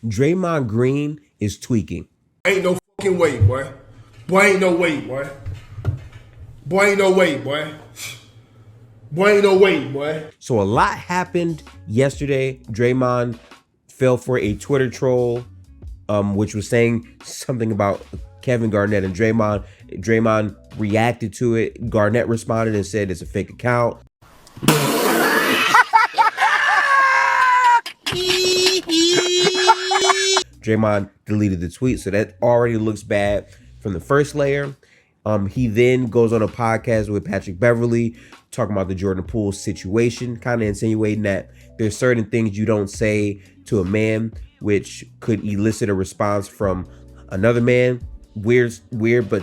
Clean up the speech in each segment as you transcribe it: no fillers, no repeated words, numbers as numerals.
Draymond Green is tweaking. Ain't no fucking way, boy. Boy, ain't no way, boy. Boy, ain't no way, boy. Boy, ain't no way, boy. So a lot happened yesterday. Draymond fell for a Twitter troll, which was saying something about Kevin Garnett and Draymond. Draymond reacted to it. Garnett responded and said it's a fake account. Draymond deleted the tweet, so that already looks bad from the first layer. He then goes on a podcast with Patrick Beverley, talking about the Jordan Poole situation, kind of insinuating that there's certain things you don't say to a man, which could elicit a response from another man. Weird, but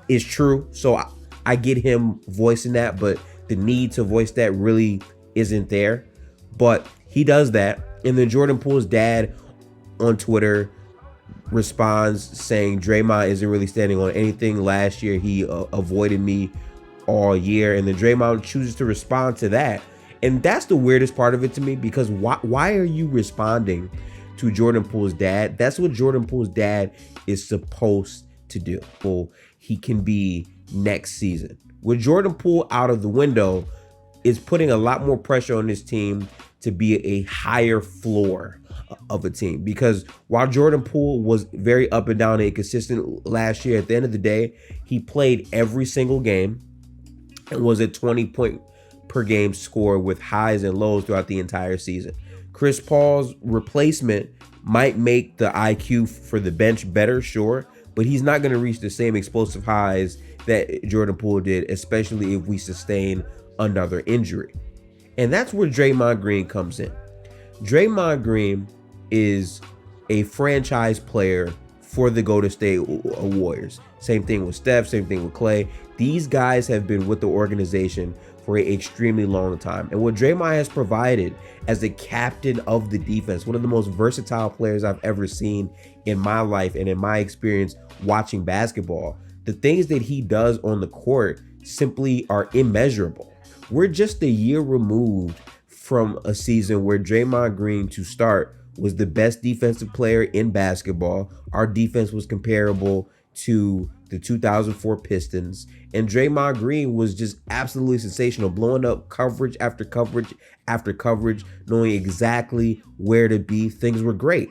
it's true. So I get him voicing that, but the need to voice that really isn't there. But he does that. And then Jordan Poole's dad on Twitter responds saying Draymond isn't really standing on anything. Last year, he avoided me all year. And then Draymond chooses to respond to that. And that's the weirdest part of it to me, because why are you responding to Jordan Poole's dad? That's what Jordan Poole's dad is supposed to do. Well, he can be next season. With Jordan Poole out of the window, is putting a lot more pressure on this team to be a higher floor of a team. Because while Jordan Poole was very up and down and inconsistent last year, at the end of the day, he played every single game and was a 20-point per game scorer with highs and lows throughout the entire season. Chris Paul's replacement might make the IQ for the bench better, sure, but he's not going to reach the same explosive highs that Jordan Poole did, especially if we sustain another injury. And that's where Draymond Green comes in. Draymond Green is a franchise player for the Golden State Warriors. Same thing with Steph, same thing with Clay. These guys have been with the organization for an extremely long time. And what Draymond has provided as the captain of the defense, one of the most versatile players I've ever seen in my life and in my experience watching basketball, the things that he does on the court simply are immeasurable. We're just a year removed from a season where Draymond Green, to start, was the best defensive player in basketball. Our defense was comparable to the 2004 Pistons, and Draymond Green was just absolutely sensational, blowing up coverage after coverage after coverage, knowing exactly where to be. Things were great.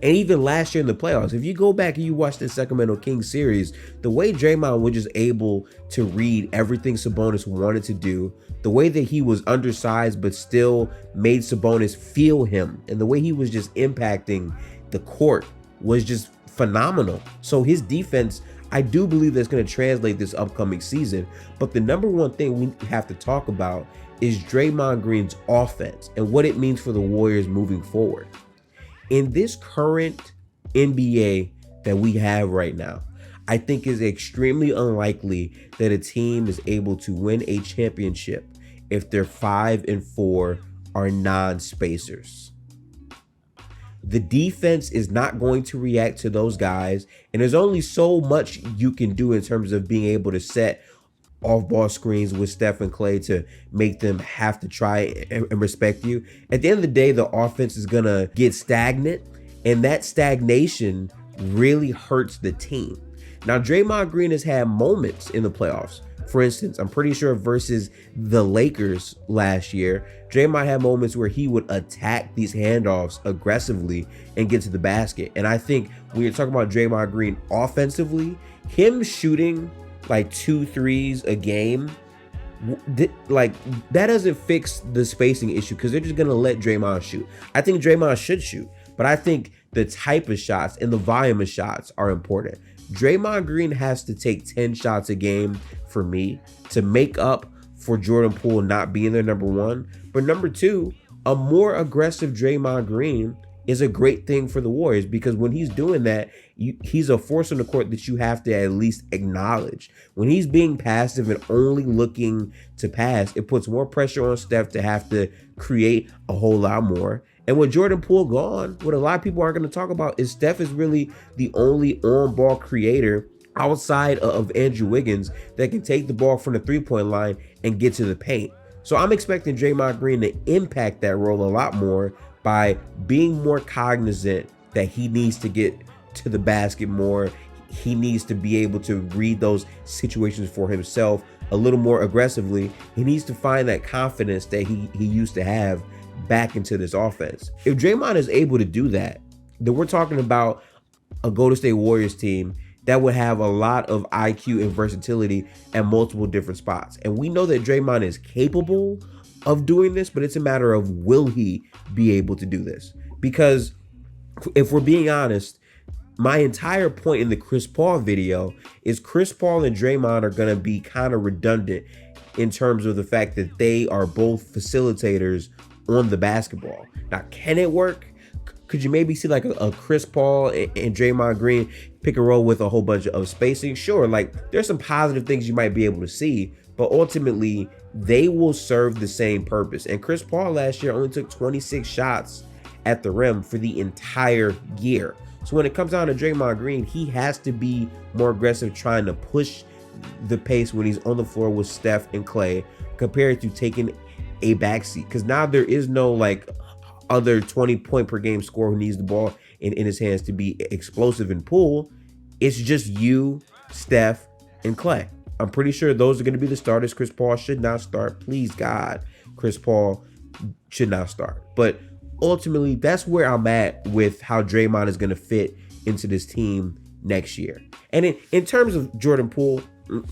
And even last year in the playoffs, if you go back and you watch the Sacramento Kings series, the way Draymond was just able to read everything Sabonis wanted to do, the way that he was undersized but still made Sabonis feel him, and the way he was just impacting the court was just phenomenal. So his defense, I do believe that's going to translate this upcoming season. But the number one thing we have to talk about is Draymond Green's offense and what it means for the Warriors moving forward. In this current NBA that we have right now, I think is extremely unlikely that a team is able to win a championship if their 5 and 4 are non-spacers. The defense is not going to react to those guys, and there's only so much you can do in terms of being able to set off-ball screens with Steph and Clay to make them have to try and respect you. At the end of the day, the offense is going to get stagnant, and that stagnation really hurts the team. Now, Draymond Green has had moments in the playoffs. For instance, I'm pretty sure versus the Lakers last year, Draymond had moments where he would attack these handoffs aggressively and get to the basket. And I think when you're talking about Draymond Green offensively, him shooting like 2 threes a game, like that doesn't fix the spacing issue, because they're just going to let Draymond shoot. I think Draymond should shoot, but I think the type of shots and the volume of shots are important. Draymond Green has to take 10 shots a game for me to make up for Jordan Poole not being their number one. But number two, a more aggressive Draymond Green is a great thing for the Warriors, because when he's doing that, he's a force on the court that you have to at least acknowledge. When he's being passive and only looking to pass, it puts more pressure on Steph to have to create a whole lot more. And with Jordan Poole gone, what a lot of people aren't going to talk about is Steph is really the only on-ball creator outside of Andrew Wiggins that can take the ball from the three-point line and get to the paint. So I'm expecting Draymond Green to impact that role a lot more by being more cognizant that he needs to get to the basket more. He needs to be able to read those situations for himself a little more aggressively. He needs to find that confidence that he used to have back into this offense. If Draymond is able to do that, then we're talking about a Golden State Warriors team that would have a lot of IQ and versatility at multiple different spots. And we know that Draymond is capable of doing this, but it's a matter of will he be able to do this? Because if we're being honest, my entire point in the Chris Paul video is Chris Paul and Draymond are going to be kind of redundant in terms of the fact that they are both facilitators on the basketball. Now, can it work? Could you maybe see like a Chris Paul and Draymond Green pick and roll with a whole bunch of spacing? Sure, like there's some positive things you might be able to see, but ultimately they will serve the same purpose. And Chris Paul last year only took 26 shots at the rim for the entire year. So when it comes down to Draymond Green, he has to be more aggressive trying to push the pace when he's on the floor with Steph and Clay compared to taking a backseat. Because now there is no like other 20-point per game scorer who needs the ball in his hands to be explosive in Poole. It's just you, Steph, and Clay. I'm pretty sure those are going to be the starters. Chris Paul should not start. Please, God, Chris Paul should not start. But ultimately, that's where I'm at with how Draymond is going to fit into this team next year. And in terms of Jordan Poole,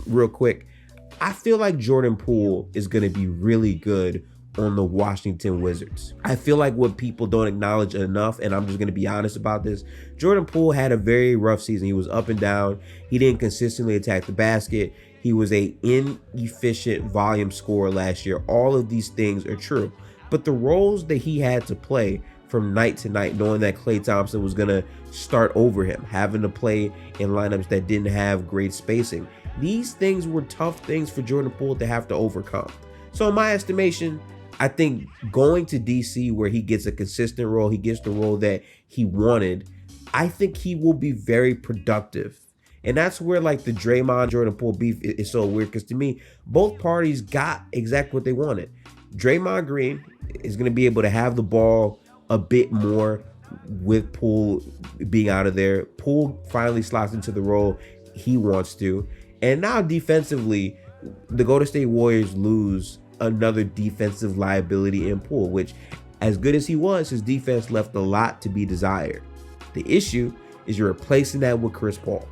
real quick, I feel like Jordan Poole is going to be really good on the Washington Wizards. I feel like what people don't acknowledge enough, and I'm just going to be honest about this, Jordan Poole had a very rough season. He was up and down. He didn't consistently attack the basket. He was a inefficient volume scorer last year. All of these things are true. But the roles that he had to play from night to night, knowing that Klay Thompson was going to start over him, having to play in lineups that didn't have great spacing, these things were tough things for Jordan Poole to have to overcome. So in my estimation, I think going to DC where he gets a consistent role, he gets the role that he wanted, I think he will be very productive. And that's where like the Draymond Jordan Poole beef is so weird, because to me, both parties got exactly what they wanted. Draymond Green is going to be able to have the ball a bit more with Poole being out of there. Poole finally slots into the role he wants to. And now defensively, the Golden State Warriors lose another defensive liability in Poole, which, as good as he was, his defense left a lot to be desired. The issue is you're replacing that with Chris Paul.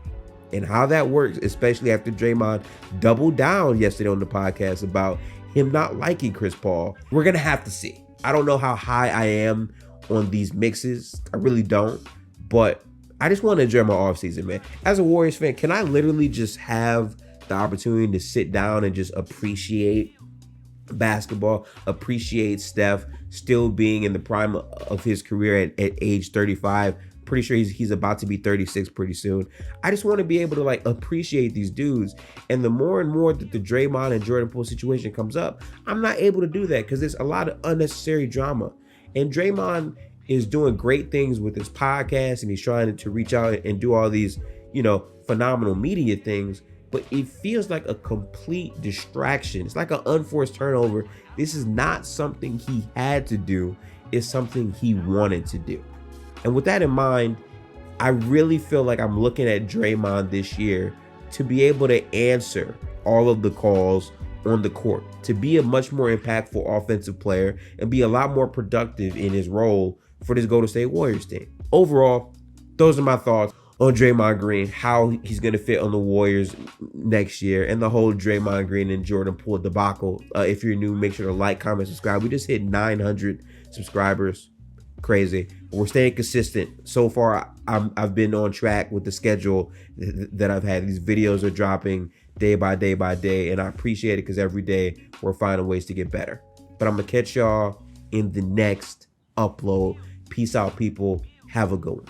And how that works, especially after Draymond doubled down yesterday on the podcast about him not liking Chris Paul, we're going to have to see. I don't know how high I am on these mixes. I really don't. But I just want to enjoy my offseason, man. As a Warriors fan, can I literally just have the opportunity to sit down and just appreciate basketball, appreciate Steph still being in the prime of his career at age 35? Pretty sure he's about to be 36 pretty soon. I just want to be able to like appreciate these dudes. And the more and more that the Draymond and Jordan Poole situation comes up, I'm not able to do that because there's a lot of unnecessary drama. And Draymond is doing great things with his podcast, and he's trying to reach out and do all these, phenomenal media things. But it feels like a complete distraction. It's like an unforced turnover. This is not something he had to do. It's something he wanted to do. And with that in mind, I really feel like I'm looking at Draymond this year to be able to answer all of the calls on the court, to be a much more impactful offensive player and be a lot more productive in his role for this Golden State Warriors team. Overall, those are my thoughts on Draymond Green, how he's going to fit on the Warriors next year, and the whole Draymond Green and Jordan Poole debacle. If you're new, make sure to like, comment, subscribe. We just hit 900 subscribers. Crazy. We're staying consistent. So far, I've been on track with the schedule that I've had. These videos are dropping day by day by day, and I appreciate it because every day we're finding ways to get better. But I'm going to catch y'all in the next upload. Peace out, people. Have a good one.